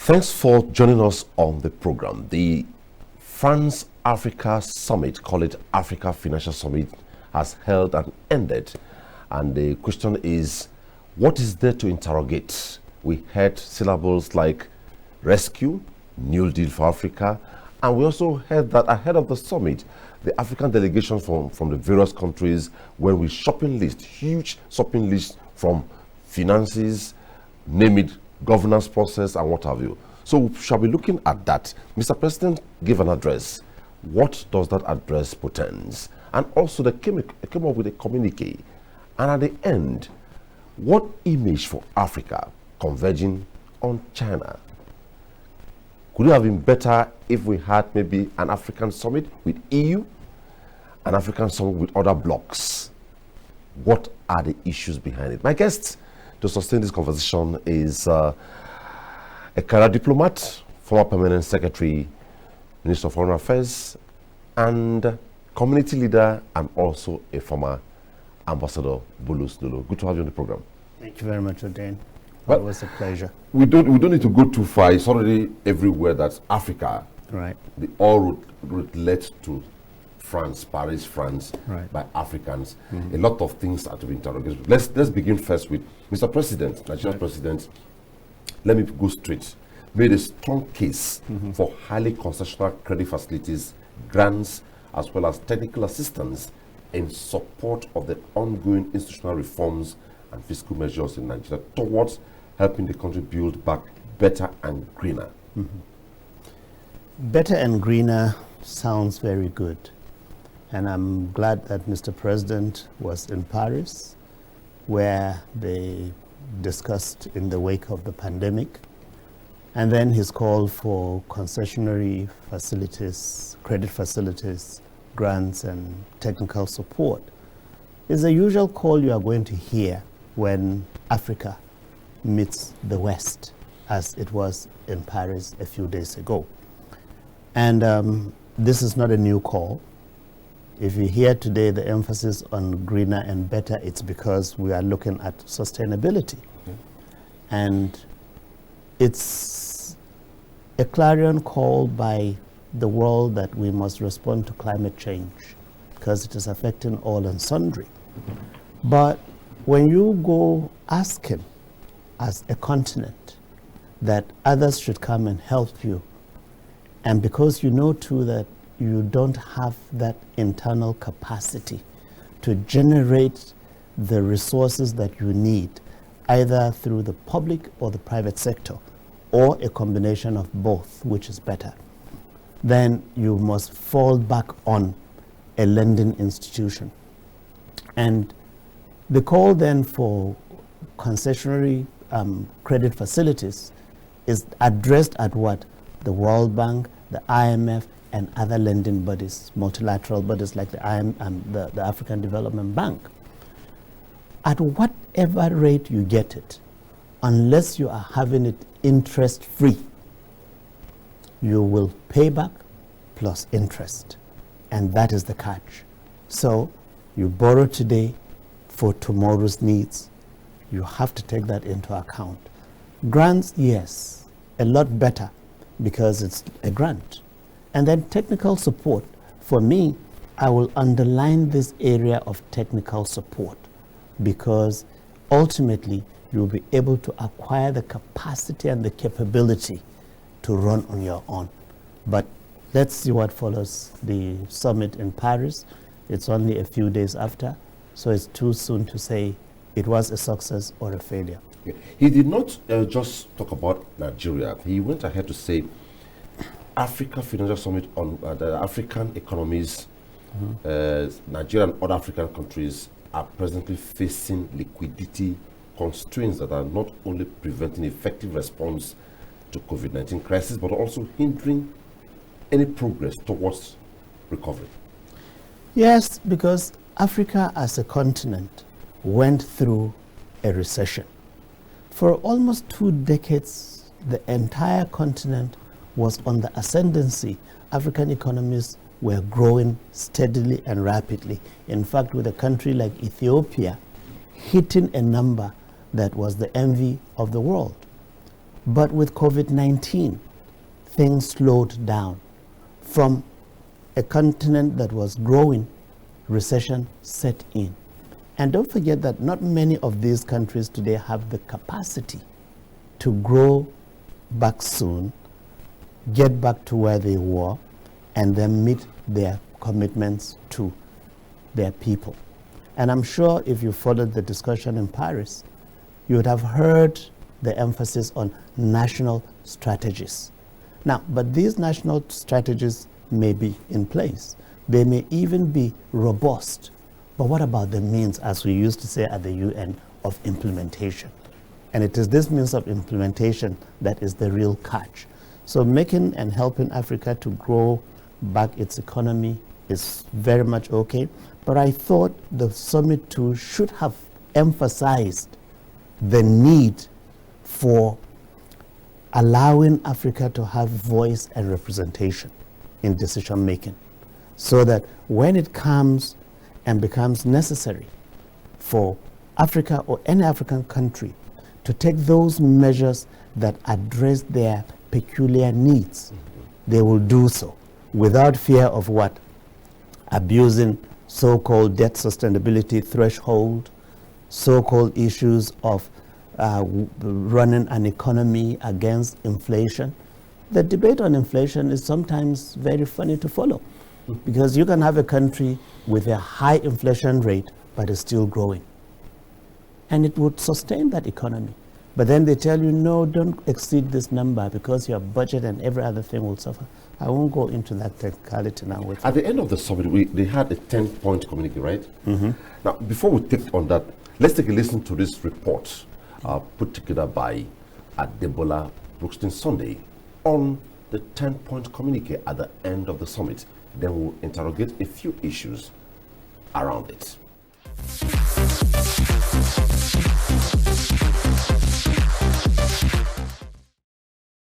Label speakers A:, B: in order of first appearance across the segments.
A: Thanks for joining us on the program. The France-Africa Summit, call it Africa Financial Summit, has held and ended. And the question is, what is there to interrogate? We heard syllables like rescue, New Deal for Africa, and we also heard that ahead of the summit, the African delegation from the various countries went with shopping list, huge shopping list from finances, name it, governance process, and what have you. So we shall be looking at that. Mr. President gave an address. What does that address portend? And also they came up with a communique. And at the end, what image for Africa converging on China? Could it have been better if we had maybe an African summit with EU, an African summit with other blocs? What are the issues behind it? My guest to sustain this conversation is a career diplomat, former permanent secretary, Minister of Foreign Affairs, and community leader, and also a former ambassador, Bulus, Lolo. Good to have you on the program.
B: Thank you very much, Odane.
A: Well,
B: it was a pleasure.
A: We don't need to go too far. It's already everywhere that Africa,
B: Right.
A: the all route led to France, Paris, France,
B: Right.
A: by Africans. A lot of things are to be interrogated. Let's begin first with Mr. President, Nigerian President. Let me go straight. Made a strong case for highly concessional credit facilities, grants, as well as technical assistance in support of the ongoing institutional reforms and fiscal measures in Nigeria towards helping the country build back better and greener.
B: Better and greener sounds very good. And I'm glad that Mr. President was in Paris, where they discussed in the wake of the pandemic. And then his call for concessionary facilities, credit facilities, grants, and technical support is the usual call you are going to hear when Africa meets the West, as it was in Paris a few days ago. And this is not a new call. If you hear today the emphasis on greener and better, it's because we are looking at sustainability. And it's a clarion call by the world that we must respond to climate change because it is affecting all and sundry. But when you go asking as a continent that others should come and help you, and because you know too that you don't have that internal capacity to generate the resources that you need, either through the public or the private sector, or a combination of both, which is better, then you must fall back on a lending institution. And the call then for concessionary credit facilities is addressed at what? The World Bank, the IMF, and other lending bodies, multilateral bodies like the African Development Bank. At whatever rate you get it, unless you are having it interest-free, you will pay back plus interest. And that is the catch. So you borrow today for tomorrow's needs. You have to take that into account. Grants, yes, a lot better because it's a grant. And then technical support. For me, I will underline this area of technical support because ultimately you'll be able to acquire the capacity and the capability to run on your own. But let's see what follows the summit in Paris. It's only a few days after, so it's too soon to say it was a success or a failure.
A: He did not just talk about Nigeria. He went ahead to say Africa Financial Summit on the African economies, Nigeria and other African countries are presently facing liquidity constraints that are not only preventing effective response to COVID-19 crisis, but also hindering any progress towards recovery.
B: Yes, because Africa as a continent went through a recession. For almost 2 decades, the entire continent was on the ascendancy. African economies were growing steadily and rapidly. In fact, with a country like Ethiopia hitting a number that was the envy of the world. But with COVID-19, things slowed down. From a continent that was growing, recession set in. And don't forget that not many of these countries today have the capacity to grow back soon, get back to where they were, and then meet their commitments to their people. And I'm sure if you followed the discussion in Paris, you would have heard the emphasis on national strategies. Now, but these national strategies may be in place. They may even be robust. But what about the means, as we used to say at the UN, of implementation? And it is this means of implementation that is the real catch. So making and helping Africa to grow back its economy is very much okay. But I thought the summit too should have emphasized the need for allowing Africa to have voice and representation in decision making, so that when it comes and becomes necessary for Africa or any African country to take those measures that address their peculiar needs, they will do so without fear of what? Abusing so-called debt sustainability threshold, so-called issues of running an economy against inflation. The debate on inflation is sometimes very funny to follow, because you can have a country with a high inflation rate but is still growing, and it would sustain that economy. But then they tell you, no, don't exceed this number because your budget and every other thing will suffer. I won't go into that technicality now.
A: At the end of the summit, they had a 10-point communique, right? Now, before we take on that, let's take a listen to this report put together by Adebola Brookston Sunday on the 10-point communique at the end of the summit. Then we'll interrogate a few issues around it.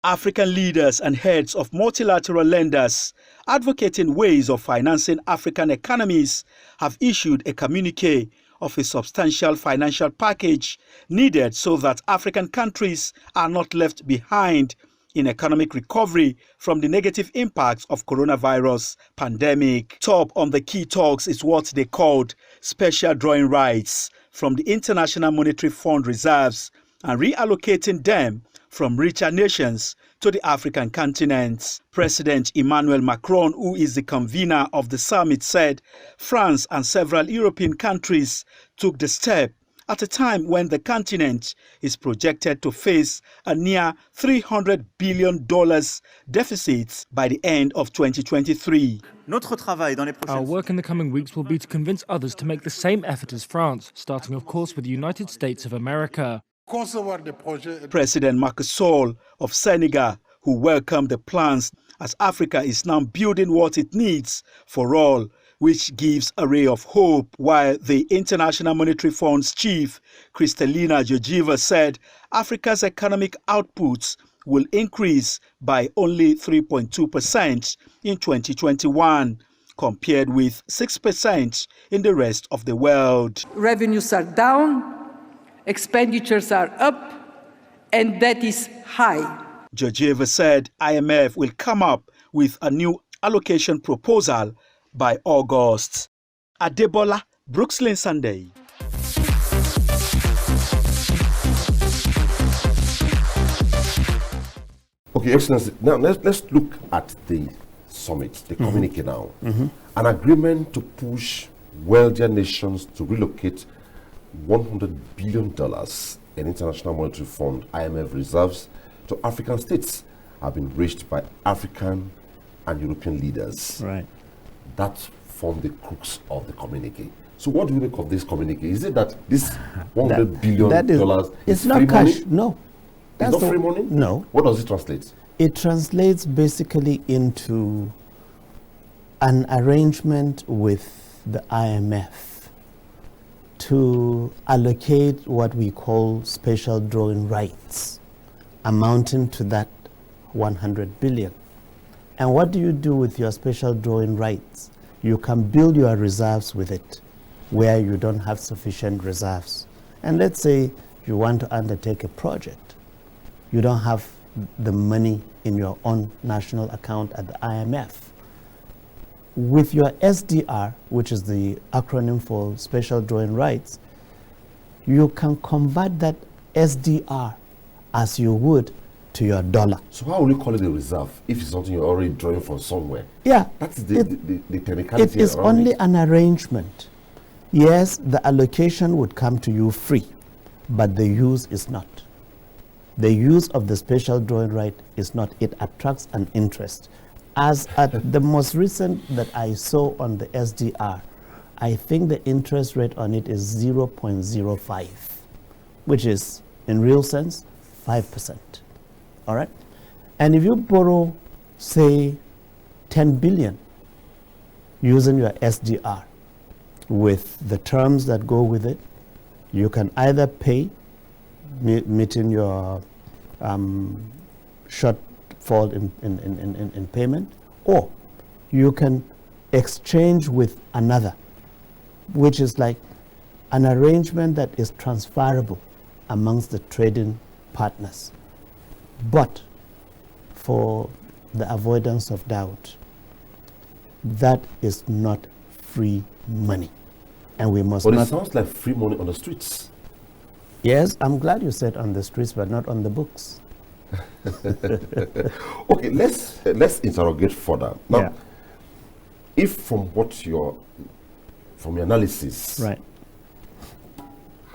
C: African leaders and heads of multilateral lenders advocating ways of financing African economies have issued a communique of a substantial financial package needed so that African countries are not left behind in economic recovery from the negative impacts of coronavirus pandemic. Top on the key talks is what they called special drawing rights from the International Monetary Fund reserves and reallocating them from richer nations to the African continent. President Emmanuel Macron, who is the convener of the summit, said France and several European countries took the step at a time when the continent is projected to face a near $300 billion deficit by the end of 2023.
D: Our work in the coming weeks will be to convince others to make the same effort as France, starting of course with the United States of America.
C: President Macky Sall of Senegal, who welcomed the plans as Africa is now building what it needs for all, which gives a ray of hope, while the International Monetary Fund's chief, Kristalina Georgieva, said Africa's economic outputs will increase by only 3.2% in 2021, compared with 6% in the rest of the world.
E: Revenues are down, expenditures are up, and debt is high.
C: Georgieva said IMF will come up with a new allocation proposal by August. Adebola, Brooksland Sunday.
A: Okay, Excellency, now let's look at the summit, the communique now. An agreement to push wealthier nations to relocate $100 billion in International Monetary Fund IMF reserves to African states have been reached by African and European leaders.
B: Right.
A: That formed the crux of the communique. So what do you make of this communique? Is it that this $100 billion
B: it's
A: is
B: not
A: free
B: cash?
A: money?
B: No.
A: It's not free money?
B: No.
A: What does it translate?
B: It translates basically into an arrangement with the IMF to allocate what we call special drawing rights, amounting to that 100 billion. And what do you do with your special drawing rights? You can build your reserves with it where you don't have sufficient reserves. And let's say you want to undertake a project You don't have the money in your own national account at the IMF. With your SDR, which is the acronym for Special Drawing Rights, you can convert that SDR as you would to your dollar.
A: So how will you call it a reserve if it's something you're already drawing from somewhere?
B: Yeah.
A: That's the technicality.
B: It is only an arrangement. Yes, the allocation would come to you free, but the use is not. The use of the special drawing right is not. It attracts an interest. As at the most recent that I saw on the SDR, I think the interest rate on it is 0.05, which is, in real sense, 5%. All right? And if you borrow, say, 10 billion using your SDR with the terms that go with it, you can either pay, meeting your shortfall in payment, or you can exchange with another, which is like an arrangement that is transferable amongst the trading partners. But for the avoidance of doubt, that is not free money. And we must
A: not...
B: But
A: it sounds like free money on the streets.
B: Yes, I'm glad you said on the streets, but not on the books.
A: Okay, let's interrogate further. Now,
B: Yeah.
A: if from your analysis,
B: Right.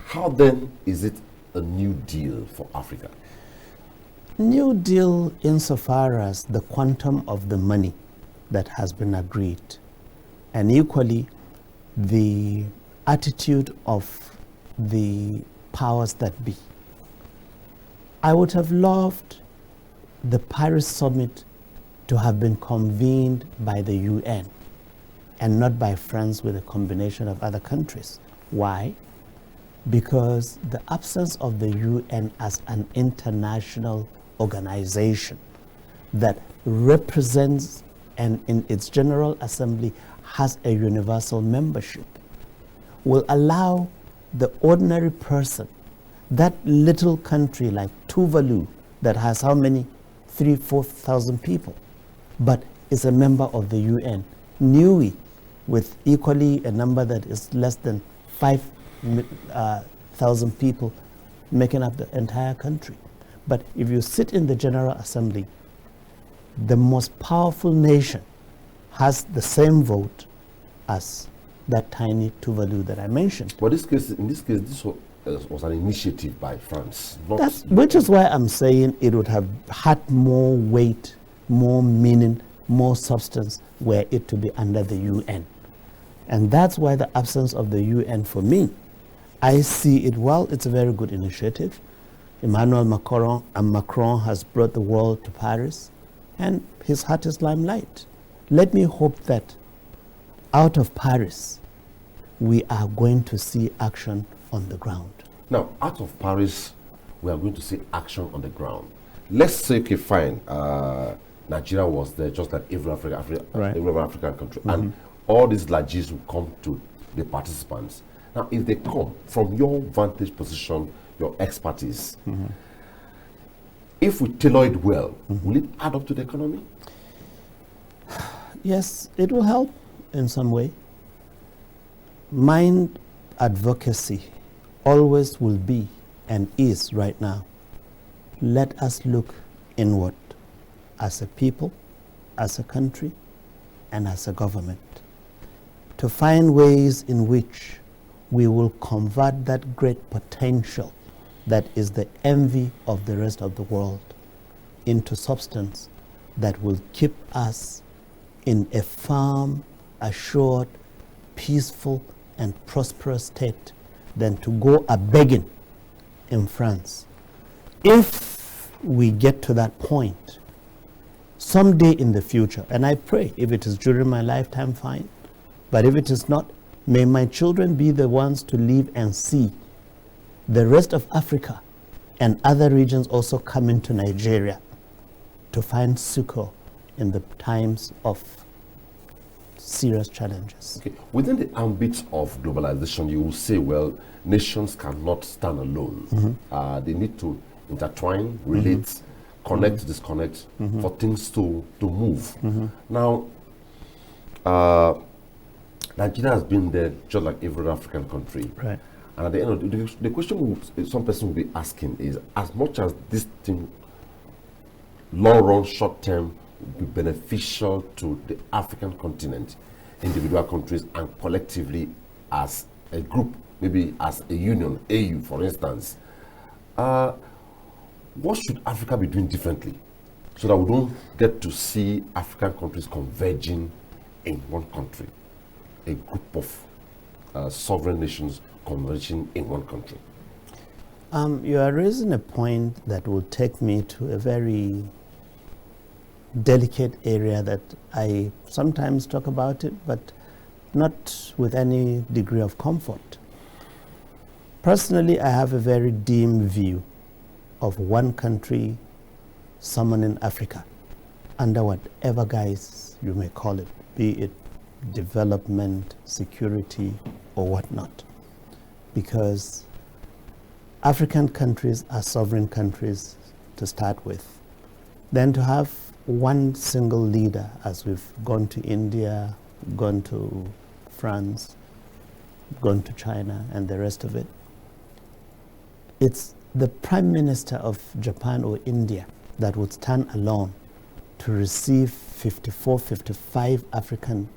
A: how then is it a new deal for Africa?
B: New deal insofar as the quantum of the money that has been agreed, and equally the attitude of the powers that be. I would have loved the Paris summit to have been convened by the UN and not by France with a combination of other countries. Why? Because the absence of the UN as an international organization that represents and in its General Assembly has a universal membership will allow the ordinary person, that little country like Tuvalu that has how many? 3,000-4,000 people, but is a member of the UN. Niue, with equally a number that is less than 5,000 people making up the entire country. But if you sit in the General Assembly, the most powerful nation has the same vote as that tiny Tuvalu that I mentioned.
A: But in this case, this was an initiative by France.
B: Which is why I'm saying it would have had more weight, more meaning, more substance were it to be under the UN. And that's why the absence of the UN, for me, I see it, well, it's a very good initiative. Emmanuel Macron has brought the world to Paris, and his heart is limelight. Let me hope that out of Paris, we are going to see action on the ground.
A: Now, out of Paris, we are going to see action on the ground. Let's say, okay, fine, Nigeria was there just like every African country, and all these largesse will come to the participants. Now, if they come from your vantage position, your expertise, if we tailor it well, will it add up to the economy?
B: Yes, it will help in some way. Mind advocacy always will be and is right now. Let us look inward as a people, as a country, and as a government to find ways in which we will convert that great potential that is the envy of the rest of the world into substance that will keep us in a firm, assured, peaceful, and prosperous state than to go a-begging in France. If we get to that point, someday in the future, and I pray if it is during my lifetime, fine, but if it is not, may my children be the ones to live and see the rest of Africa and other regions also come into Nigeria to find succor in the times of serious challenges.
A: Okay. Within the ambit of globalization, you will say, well, nations cannot stand alone. They need to intertwine, relate, connect, disconnect, for things to move. Now, Nigeria has been there just like every African country.
B: Right.
A: And at the end of the question some person will be asking is, as much as this thing, long run, short term, will be beneficial to the African continent, individual countries, and collectively as a group, maybe as a union, AU for instance, what should Africa be doing differently so that we don't get to see African countries converging in one country, a group of sovereign nations converging in one country?
B: You are raising a point that will take me to a very delicate area that I sometimes talk about it, but not with any degree of comfort. Personally, I have a very dim view of one country summoning Africa under whatever guise you may call it, be it development, security, or whatnot. Because African countries are sovereign countries to start with. Then to have one single leader, as we've gone to India, gone to France, gone to China, and the rest of it, it's the Prime Minister of Japan or India that would stand alone to receive 54, 55 African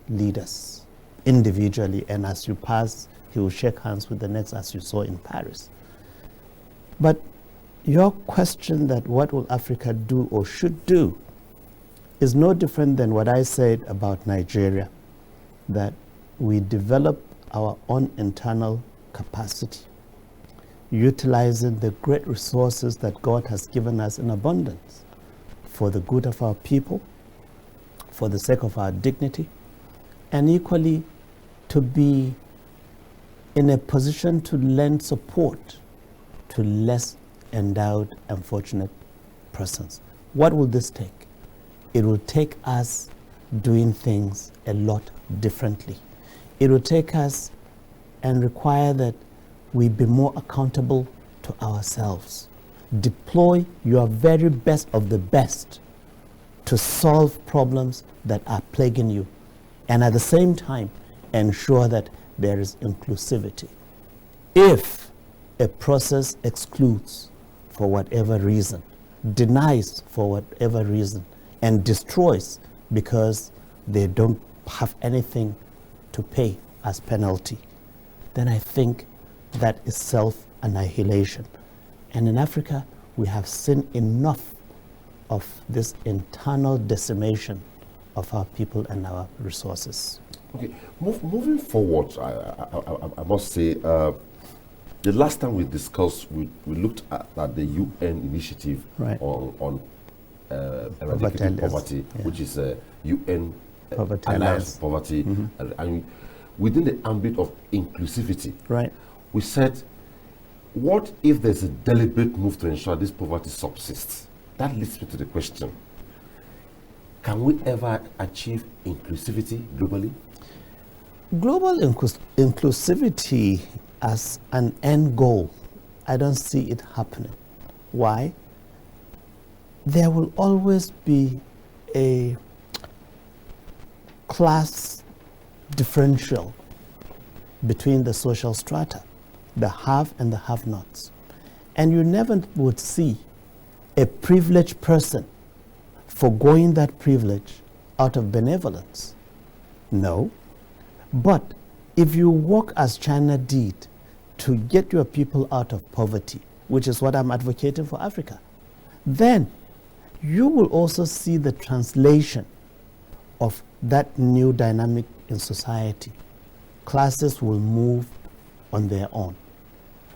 B: leaders individually, and as you pass, he will shake hands with the next, as you saw in Paris. But your question that what will Africa do or should do is no different than what I said about Nigeria, that we develop our own internal capacity, utilizing the great resources that God has given us in abundance for the good of our people, for the sake of our dignity, and equally to be in a position to lend support to less endowed and fortunate persons. What will this take? It will take us doing things a lot differently. It will take us and require that we be more accountable to ourselves. Deploy your very best of the best to solve problems that are plaguing you, and at the same time ensure that there is inclusivity. If a process excludes for whatever reason, denies for whatever reason, and destroys because they don't have anything to pay as penalty, then I think that is self-annihilation. And in Africa, we have seen enough of this internal decimation of our people and our resources.
A: Okay, moving forward, I must say, the last time we discussed, we looked at the UN initiative on eradicating poverty, which is UN Alliance Poverty, and within the ambit of inclusivity.
B: Right.
A: We said, what if there's a deliberate move to ensure this poverty subsists? That leads me to the question, can we ever achieve inclusivity globally?
B: Global inclusivity as an end goal, I don't see it happening. Why? There will always be a class differential between the social strata, the have and the have-nots. And you never would see a privileged person forgoing that privilege out of benevolence. No. But if you work as China did to get your people out of poverty, which is what I'm advocating for Africa, then you will also see the translation of that new dynamic in society. Classes will move on their own,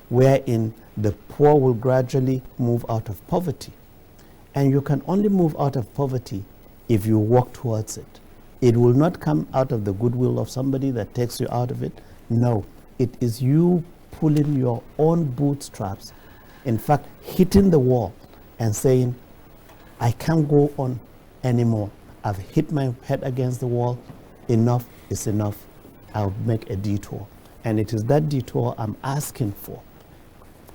B: wherein the poor will gradually move out of poverty. And you can only move out of poverty if you work towards it. It will not come out of the goodwill of somebody that takes you out of it. No, it is you pulling your own bootstraps, in fact, hitting the wall and saying, I can't go on anymore. I've hit my head against the wall. Enough is enough. I'll make a detour. And it is that detour I'm asking for.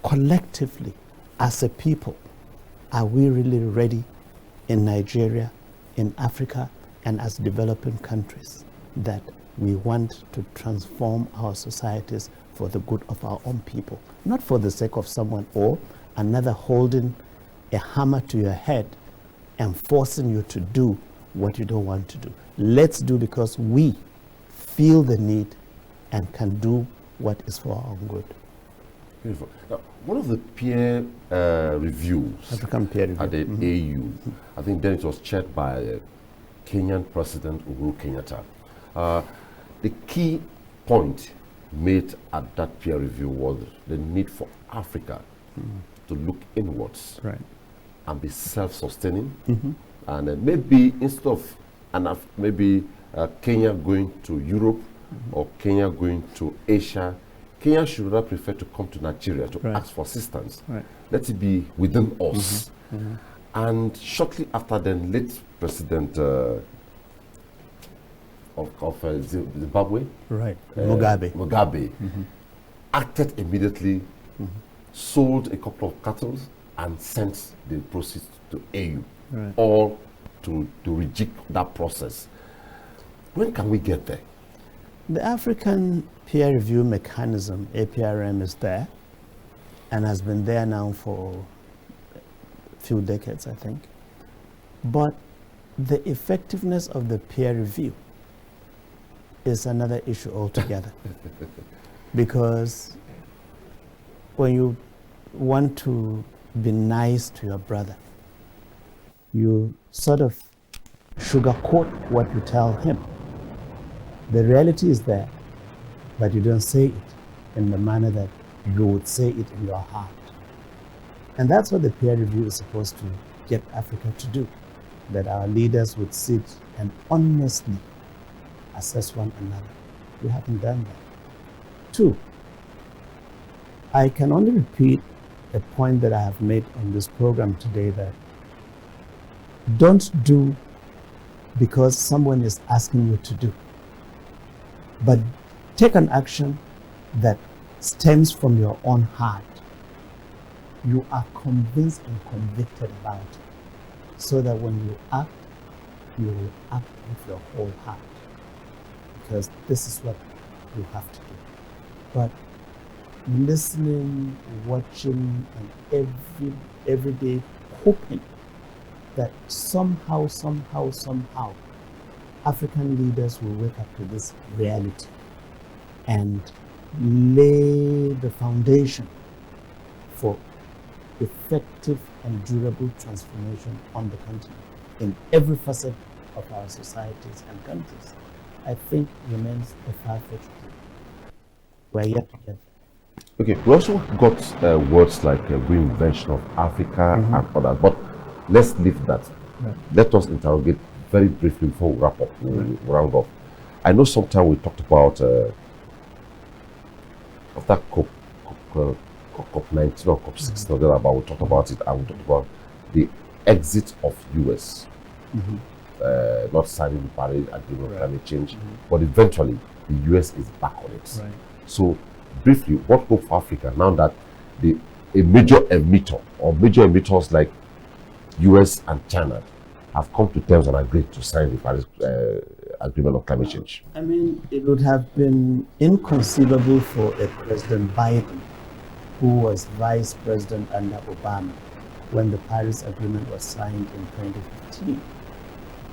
B: Collectively, as a people, are we really ready in Nigeria, in Africa, and as developing countries that we want to transform our societies for the good of our own people, not for the sake of someone or another holding a hammer to your head and forcing you to do what you don't want to do. Let's do because we feel the need and can do what is for our own good.
A: Beautiful. Now, one of the peer reviews
B: African peer review.
A: at the AU, I think then it was chaired by Kenyan President Uhuru Kenyatta. The key point made at that peer review was the need for Africa to look inwards and be self-sustaining, and maybe instead of Kenya going to Europe or Kenya going to Asia, Kenya should rather prefer to come to Nigeria to ask for assistance. Let it be within us. And shortly after then, late President of Zimbabwe, Mugabe, acted immediately, sold a couple of cattle, and sent the proceeds to AU, all to reject that process. When can we get there?
B: The African peer review mechanism, APRM, is there and has been there now for a few decades, I think. But the effectiveness of the peer review is another issue altogether. Because when you want to be nice to your brother, you sort of sugarcoat what you tell him. The reality is there, but you don't say it in the manner that you would say it in your heart. And that's what the peer review is supposed to get Africa to do, that our leaders would sit and honestly assess one another. We haven't done that. 2, I can only repeat a point that I have made on this program today, that don't do because someone is asking you to do, but take an action that stems from your own heart. You are convinced and convicted about it, so that when you act, you will act with your whole heart, because this is what you have to do. But listening, watching, and every day hoping that somehow, African leaders will wake up to this reality and lay the foundation for effective and durable transformation on the continent in every facet of our societies and countries, I think remains a far-fetched dream. We're yet to get there.
A: Okay, we also got words like reinvention of Africa and others, but let's leave that. Let us interrogate very briefly before we wrap up, we'll round off. I know sometime we talked about after COP19 or COP16 or thereabout, we talked about it, and we talked about the exit of US, not signing the Paris Agreement on climate change, but eventually the US is back on it. So briefly, what hope for Africa now that a major emitter or major emitters like US and China have come to terms and agreed to sign the Paris Agreement on climate change?
B: I mean, it would have been inconceivable for a President Biden, who was vice president under Obama when the Paris Agreement was signed in 2015,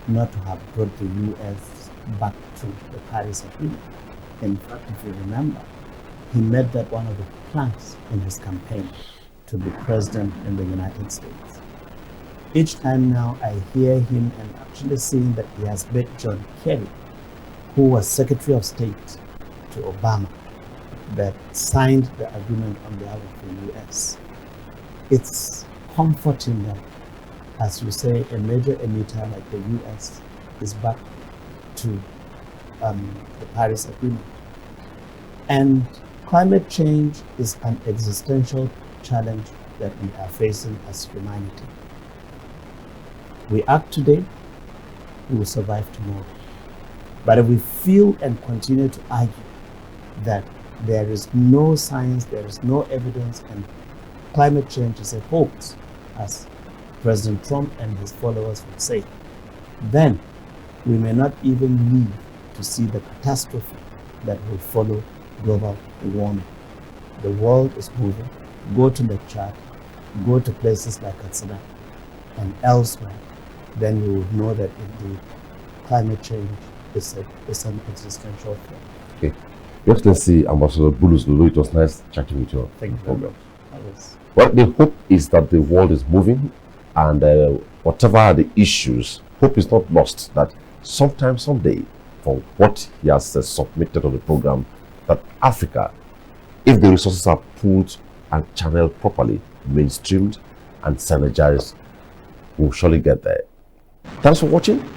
B: not to have brought the US back to the Paris Agreement. In fact, if you remember, he made that one of the planks in his campaign to be president in the United States. Each time now I hear him and actually seeing that he has met John Kerry, who was Secretary of State to Obama, that signed the agreement on behalf of the US. It's comforting that, as you say, a major emitter like the US is back to the Paris Agreement. And climate change is an existential challenge that we are facing as humanity. We act today, we will survive tomorrow. But if we feel and continue to argue that there is no science, there is no evidence, and climate change is a hoax, as President Trump and his followers would say, then we may not even live to see the catastrophe that will follow global warming. The world is moving. Go to the Chad, go to places like Katsina and elsewhere, then you would know that indeed climate change is an existential threat.
A: Okay. Your Excellency, Ambassador Bulus, Lolo, it was nice chatting with you.
B: Thank you very much.
A: Well, the hope is that the world is moving, and whatever are the issues, hope is not lost that sometime, someday, for what he has submitted on the program, that Africa, if the resources are pooled and channeled properly, mainstreamed and synergized, will surely get there. Thanks for watching.